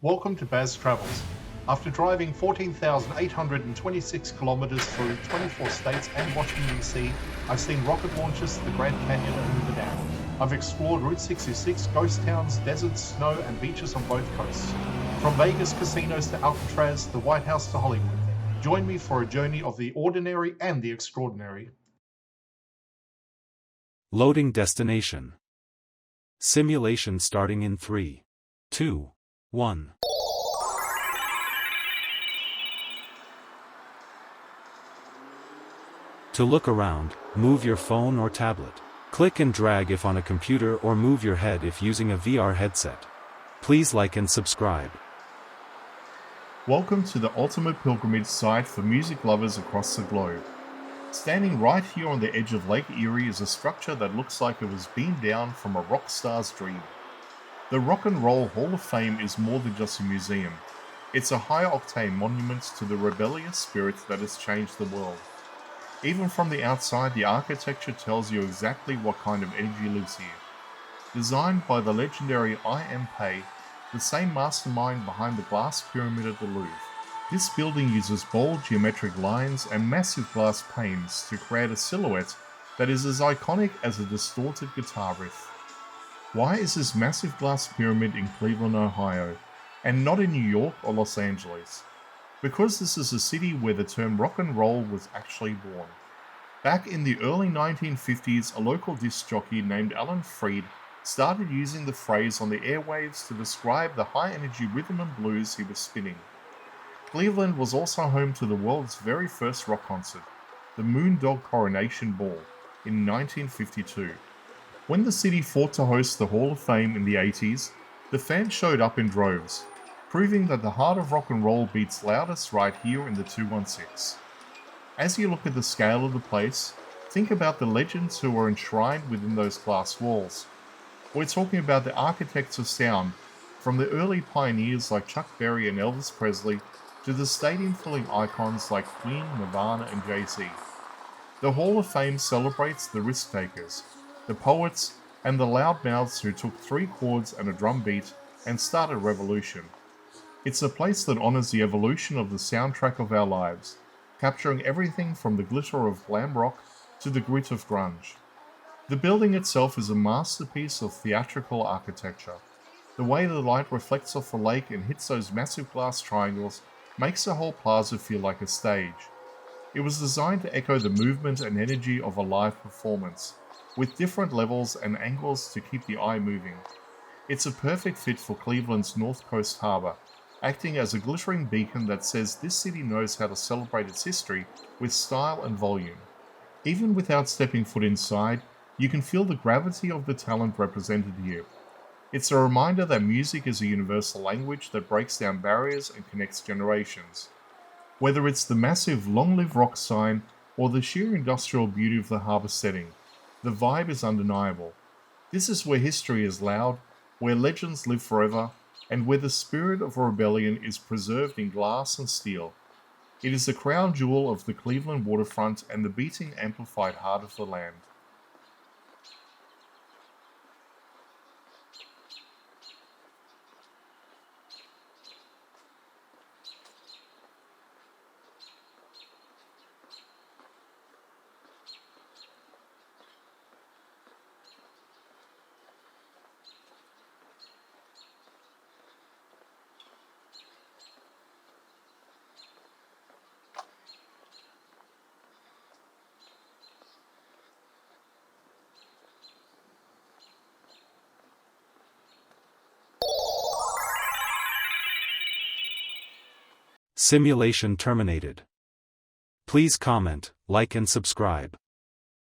Welcome to Baz Travels. After driving 14,826 kilometers through 24 states and Washington DC, I've seen rocket launches to the Grand Canyon and Hoover Dam. I've explored Route 66, ghost towns, deserts, snow, and beaches on both coasts. From Vegas casinos to Alcatraz, the White House to Hollywood. Join me for a journey of the ordinary and the extraordinary. Loading destination. Simulation starting in 3, 2, 1. To look around, move your phone or tablet. Click and drag if on a computer or move your head if using a VR headset. Please like and subscribe. Welcome to the ultimate pilgrimage site for music lovers across the globe. Standing right here on the edge of Lake Erie is a structure that looks like it was beamed down from a rock star's dream. The Rock and Roll Hall of Fame is more than just a museum. It's a high-octane monument to the rebellious spirit that has changed the world. Even from the outside, the architecture tells you exactly what kind of energy lives here. Designed by the legendary I.M. Pei, the same mastermind behind the glass pyramid at the Louvre. This building uses bold geometric lines and massive glass panes to create a silhouette that is as iconic as a distorted guitar riff. Why is this massive glass pyramid in Cleveland, Ohio, and not in New York or Los Angeles? Because this is a city where the term rock and roll was actually born. Back in the early 1950s, a local disc jockey named Alan Freed started using the phrase on the airwaves to describe the high-energy rhythm and blues he was spinning. Cleveland was also home to the world's very first rock concert, the Moondog Coronation Ball, in 1952. When the city fought to host the Hall of Fame in the 80s, the fans showed up in droves, proving that the heart of rock and roll beats loudest right here in the 216. As you look at the scale of the place, think about the legends who are enshrined within those glass walls. We're talking about the architects of sound, from the early pioneers like Chuck Berry and Elvis Presley, to the stadium-filling icons like Queen, Nirvana, and Jay-Z. The Hall of Fame celebrates the risk-takers, the poets, and the loudmouths who took 3 chords and a drum beat and started a revolution. It's a place that honors the evolution of the soundtrack of our lives, capturing everything from the glitter of glam rock to the grit of grunge. The building itself is a masterpiece of theatrical architecture. The way the light reflects off the lake and hits those massive glass triangles makes the whole plaza feel like a stage. It was designed to echo the movement and energy of a live performance, with different levels and angles to keep the eye moving. It's a perfect fit for Cleveland's North Coast Harbor, acting as a glittering beacon that says this city knows how to celebrate its history with style and volume. Even without stepping foot inside, you can feel the gravity of the talent represented here. It's a reminder that music is a universal language that breaks down barriers and connects generations. Whether it's the massive Long Live Rock sign or the sheer industrial beauty of the harbor setting, the vibe is undeniable. This is where history is loud, where legends live forever, and where the spirit of rebellion is preserved in glass and steel. It is the crown jewel of the Cleveland waterfront and the beating amplified heart of the land. Simulation terminated. Please comment, like and subscribe.